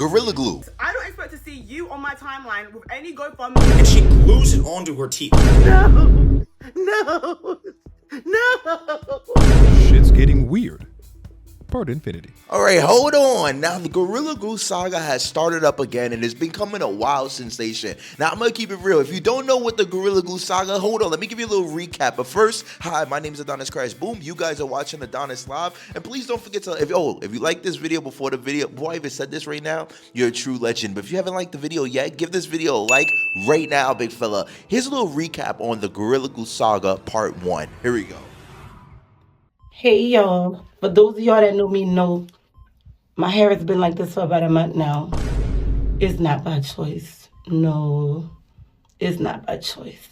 Gorilla Glue. I don't expect to see you on my timeline with any GoFundMe. And she glues it onto her teeth. No, no, no. Shit's getting weird. Part Infinity. All right, hold on. Now, the Gorilla Glue saga has started up again and it's becoming a wild sensation. Now, I'm going to keep it real. If you don't know what the Gorilla Glue saga, hold on. Let me give you a little recap. But first, hi, my name is AdonisCrashBoom. You guys are watching Adonis Live. And please don't forget to, if you like this video before I even said this right now, you're a true legend. But if you haven't liked the video yet, give this video a like right now, big fella. Here's a little recap on the Gorilla Glue saga part 1. Here we go. Hey y'all, for those of y'all that know me know, my hair has been like this for about a month now. It's not by choice. No, it's not by choice.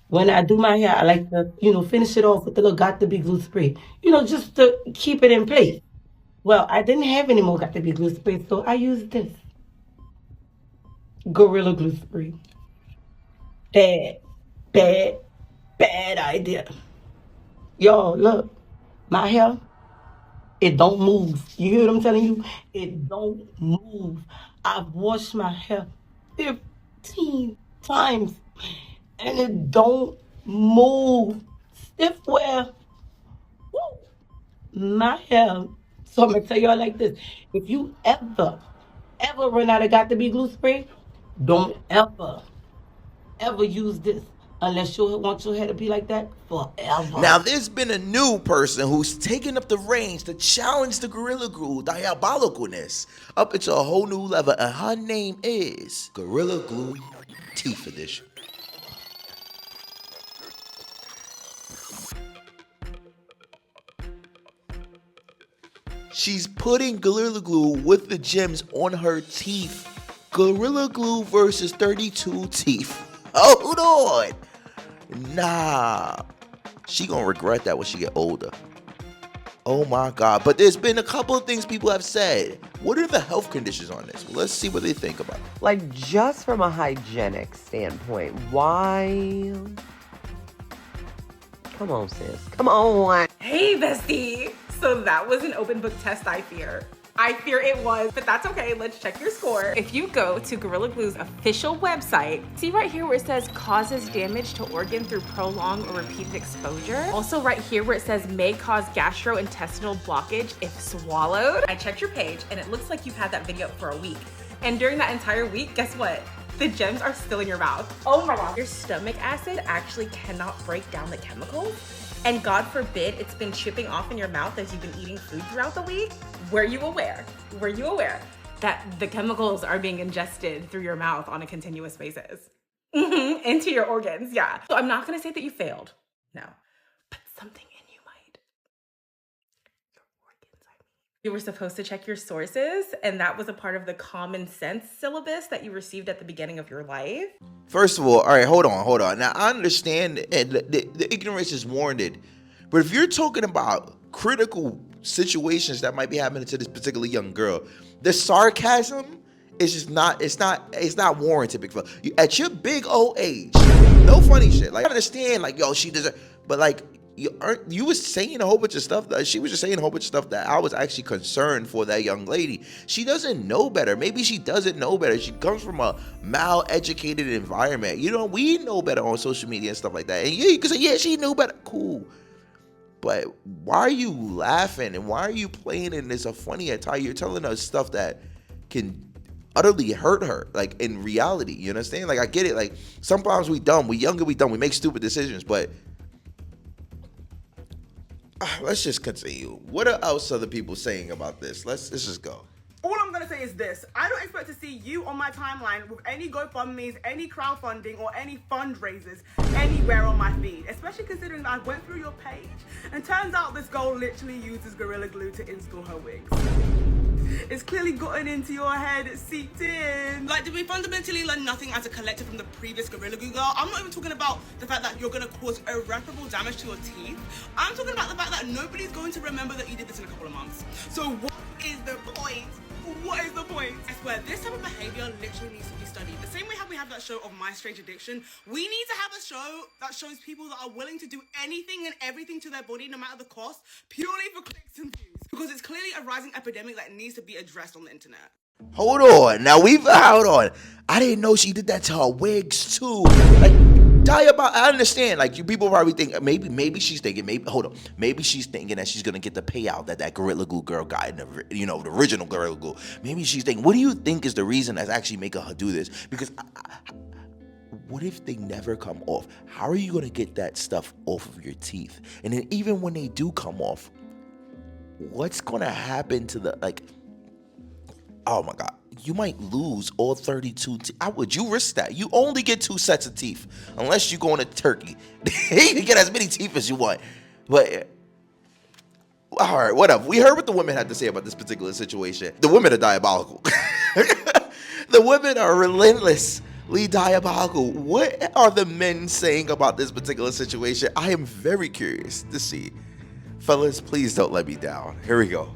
When I do my hair, I like to, finish it off with a little Got to Be glue spray, just to keep it in place. Well, I didn't have any more Got to Be glue spray, so I used this. Gorilla Glue spray. Bad idea. Y'all, look. My hair, it don't move. You hear what I'm telling you? It don't move. I've washed my hair 15 times and it don't move. Stiff wear. Woo. My hair. So I'm going to tell y'all like this. If you ever run out of Got to Be glue spray, don't ever use this. Unless you want your hair to be like that forever. Now, there's been a new person who's taken up the reins to challenge the Gorilla Glue diabolicalness up into a whole new level, and her name is Gorilla Glue Teeth Edition. She's putting Gorilla Glue with the gems on her teeth. Gorilla Glue versus 32 teeth. Hold on. Nah. She gonna regret that when she get older. Oh my God. But there's been a couple of things people have said. What are the health conditions on this? Well, let's see what they think about it. Like, just from a hygienic standpoint, why? Come on, sis. Come on. Hey, bestie. So that was an open book test, I fear. I fear it was, but that's okay. Let's check your score. If you go to Gorilla Glue's official website, see right here where it says causes damage to organ through prolonged or repeated exposure. Also right here where it says may cause gastrointestinal blockage if swallowed. I checked your page and it looks like you've had that video up for a week. And during that entire week, guess what? The gems are still in your mouth. Oh my God. Your stomach acid actually cannot break down the chemicals. And God forbid it's been chipping off in your mouth as you've been eating food throughout the week. Were you aware that the chemicals are being ingested through your mouth on a continuous basis? Into your organs, yeah. So I'm not gonna say that you failed, no. But something in you might. Your organs, I mean. You were supposed to check your sources, and that was a part of the common sense syllabus that you received at the beginning of your life. First of all right, hold on. Now, I understand and the ignorance is warranted. But if you're talking about critical situations that might be happening to this particular young girl, the sarcasm is just not, it's not warranted, big fella. At your big old age, no funny shit. Like, I understand, like, yo, she deserves, but like, you was saying a whole bunch of stuff that she was just saying a whole bunch of stuff that I was actually concerned for that young lady. She doesn't know better. Maybe she doesn't know better. She comes from a mal-educated environment. We know better on social media and stuff like that. And yeah, you can say, yeah, she knew better. Cool. But why are you laughing and why are you playing in this a funny attire? You're telling us stuff that can utterly hurt her, like in reality. You understand? Like, I get it. Like, sometimes we dumb, we younger, we dumb, we make stupid decisions, but let's just continue. What are else other people saying about this? Let's just go. All I'm gonna say is this. I don't expect to see you on my timeline with any GoFundMes, any crowdfunding, or any fundraisers anywhere on my feed, especially considering that I went through your page and turns out this girl literally uses Gorilla Glue to install her wigs. It's clearly gotten into your head, it's seeped in. Like, did we fundamentally learn nothing as a collective from the previous Gorilla Glue girl? I'm not even talking about the fact that you're gonna cause irreparable damage to your teeth. I'm talking about the fact that nobody's going to remember that you did this in a couple of months. So what is the point? What is the point? I swear, this type of behavior literally needs to be studied. The same way how we have that show of My Strange Addiction, we need to have a show that shows people that are willing to do anything and everything to their body, no matter the cost, purely for clicks and views. Because it's clearly a rising epidemic that needs to be addressed on the internet. Hold on. Now hold on. I didn't know she did that to her wigs too. Like, I understand. Like, you people probably think maybe she's thinking maybe she's thinking that she's gonna get the payout that Gorilla Glue girl got in the original Gorilla Glue. Maybe she's thinking, what do you think is the reason that's actually making her do this? Because what if they never come off? How are you gonna get that stuff off of your teeth? And then even when they do come off, what's gonna happen to the oh my God, you might lose all 32 teeth. Would you risk that? You only get 2 sets of teeth, unless you go on to Turkey. You can get as many teeth as you want. But, all right, whatever. We heard what the women had to say about this particular situation. The women are diabolical. The women are relentlessly diabolical. What are the men saying about this particular situation? I am very curious to see. Fellas, please don't let me down. Here we go.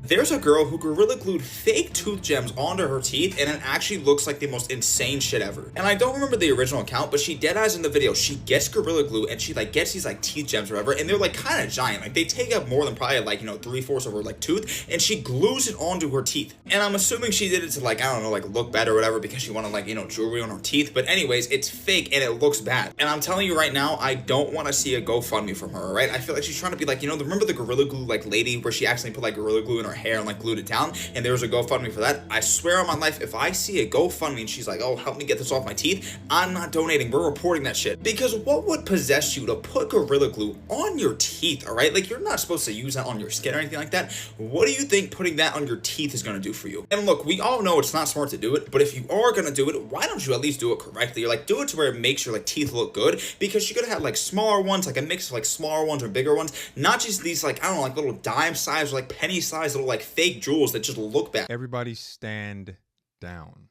There's a girl who Gorilla Glued fake tooth gems onto her teeth, and it actually looks like the most insane shit ever. And I don't remember the original account, but she dead eyes in the video. She gets Gorilla Glue, and she gets these teeth gems or whatever, and they're kind of giant. Like, they take up more than probably 3/4 of her tooth, and she glues it onto her teeth. And I'm assuming she did it to I don't know, look better or whatever, because she wanted jewelry on her teeth. But anyways, it's fake and it looks bad. And I'm telling you right now, I don't want to see a GoFundMe from her. Right? I feel like she's trying to be remember the Gorilla Glue lady where she accidentally put Gorilla Glue in her hair and glued it down, and there was a GoFundMe for that. I swear on my life, if I see a GoFundMe and she's like, oh, help me get this off my teeth, I'm not donating. We're reporting that shit. Because what would possess you to put Gorilla Glue on your teeth, all right? You're not supposed to use that on your skin or anything like that. What do you think putting that on your teeth is going to do for you? And look, we all know it's not smart to do it, but if you are going to do it, why don't you at least do it correctly? Or do it to where it makes your teeth look good, because you're going to have smaller ones, a mix of smaller ones or bigger ones, not just these I don't know, little dime size or penny size little fake jewels that just look bad. Everybody stand down.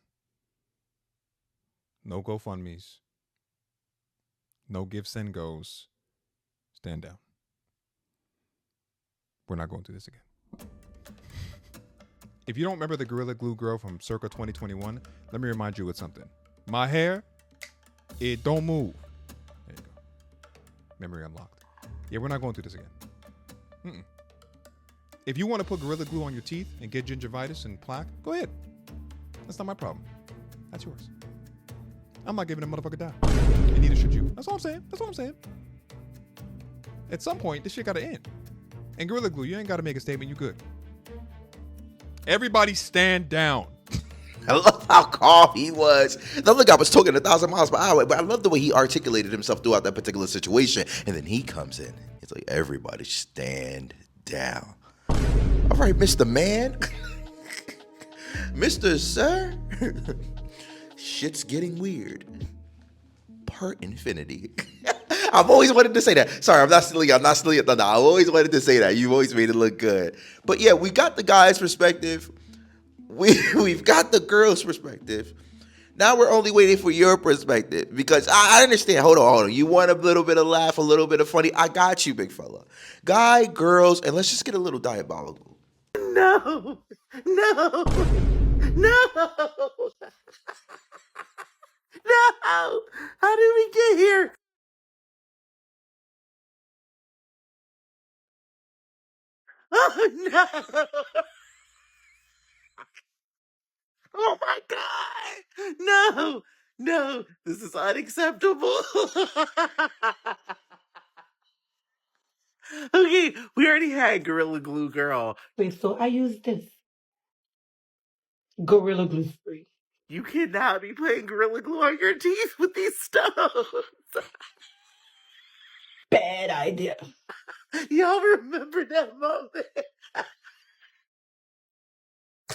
No GoFundMes. No give, send, goes. Stand down. We're not going through this again. If you don't remember the Gorilla Glue girl from circa 2021, let me remind you of something. My hair, it don't move. There you go. Memory unlocked. Yeah, we're not going through this again. If you want to put Gorilla Glue on your teeth and get gingivitis and plaque, go ahead. That's not my problem. That's yours. I'm not giving a motherfucker a dime. And neither should you. That's all I'm saying. That's all I'm saying. At some point, this shit gotta end. And Gorilla Glue, you ain't gotta make a statement. You good. Everybody stand down. I love how calm he was. The other guy was talking 1,000 miles per hour, but I love the way he articulated himself throughout that particular situation. And then he comes in. He's like, everybody stand down. All right, Mr. Man. Mr. Sir. Shit's getting weird. Per infinity. I've always wanted to say that. Sorry, I'm not stealing it. No, I've always wanted to say that. You've always made it look good. But yeah, we got the guy's perspective. We've got the girl's perspective. Now we're only waiting for your perspective, because I understand. Hold on. You want a little bit of laugh, a little bit of funny? I got you, big fella. Guy, girls, and let's just get a little diabolical. No. No. How did we get here? Oh, no. Oh, my God. No. This is unacceptable. Okay, we already had Gorilla Glue Girl. Wait, so I use this Gorilla Glue spray. You cannot be putting Gorilla Glue on your teeth with these stones. Bad idea. Y'all remember that moment?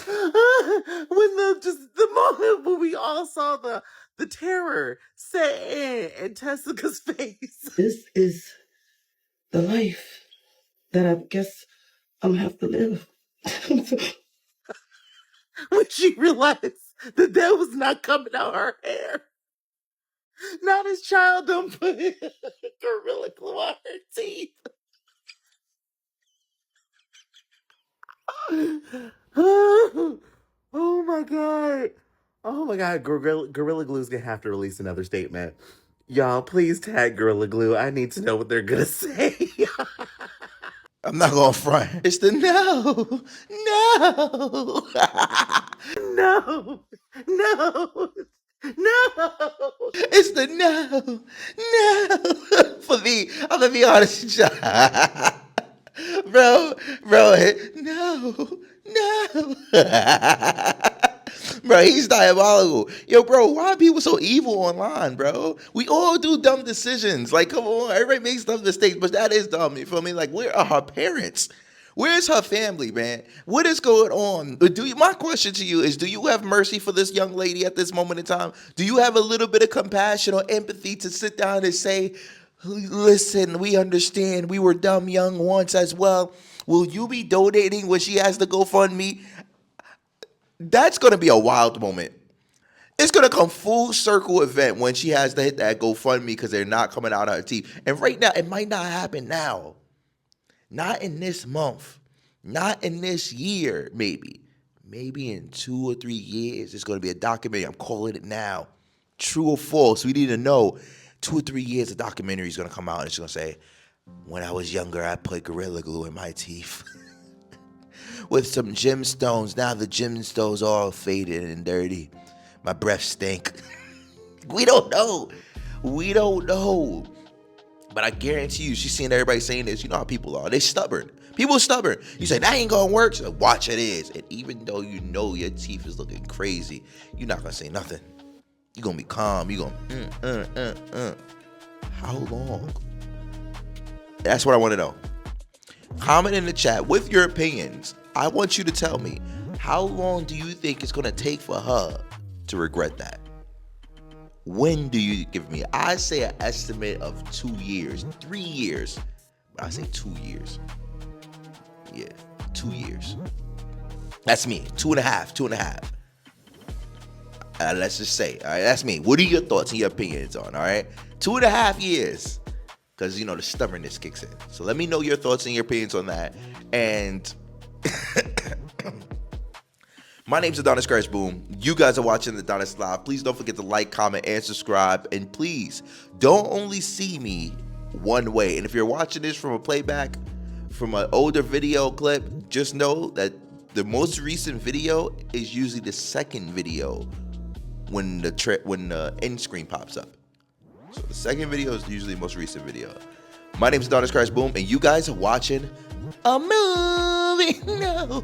When the moment when we all saw the terror set in Tessica's face. This is the life that I guess I'm gonna have to live. When she realized that was not coming out her hair. Not his child don't put Gorilla Glue on her teeth. Oh my God. Oh my God. Gorilla Glue's gonna have to release another statement. Y'all, please tag Gorilla Glue. I need to know what they're gonna say. I'm not going to front. It's the no. No. No. No. It's the no. For me, I'm going to be honest with you. Bro, no. Bro, he's diabolical. Yo, bro, why are people so evil online, bro? We all do dumb decisions. Like, come on, everybody makes dumb mistakes, but that is dumb. You feel me? Like, where are her parents? Where's her family, man? What is going on? My question to you is, do you have mercy for this young lady at this moment in time? Do you have a little bit of compassion or empathy to sit down and say, listen, we understand we were dumb young once as well. Will you be donating when she has the GoFundMe? That's going to be a wild moment. It's going to come full circle event when she has to hit that GoFundMe because they're not coming out of her teeth. And right now, it might not happen now. Not in this month. Not in this year, maybe. Maybe in 2 or 3 years, it's going to be a documentary. I'm calling it now. True or false, we need to know. 2 or 3 years, a documentary is going to come out and it's going to say, when I was younger, I put Gorilla Glue in my teeth. With some gemstones. Now the gemstones all faded and dirty. My breath stink. We don't know. But I guarantee you, she's seeing everybody saying this. You know how people are. They're stubborn. People are stubborn. You say, that ain't going to work. So watch it is. And even though you know your teeth is looking crazy, you're not going to say nothing. You're going to be calm. You're going to, How long? That's what I want to know. Comment in the chat with your opinions. I want you to tell me, how long do you think it's going to take for her to regret that? When do you give me? I say an estimate of 2 years, 3 years. But I say 2 years. Yeah, 2 years. That's me. 2.5. Let's just say, all right, that's me. What are your thoughts and your opinions on, all right? 2.5 years. Because, the stubbornness kicks in. So let me know your thoughts and your opinions on that. And my name's AdonisCrashBoom. You guys are watching the Adonis Live. Please don't forget to like, comment, and subscribe. And please, don't only see me one way. And if you're watching this from a playback, from an older video clip, just know that the most recent video is usually the second video when the end screen pops up. So the second video is usually the most recent video. My name is AdonisCrashBoom, and you guys are watching a movie. No.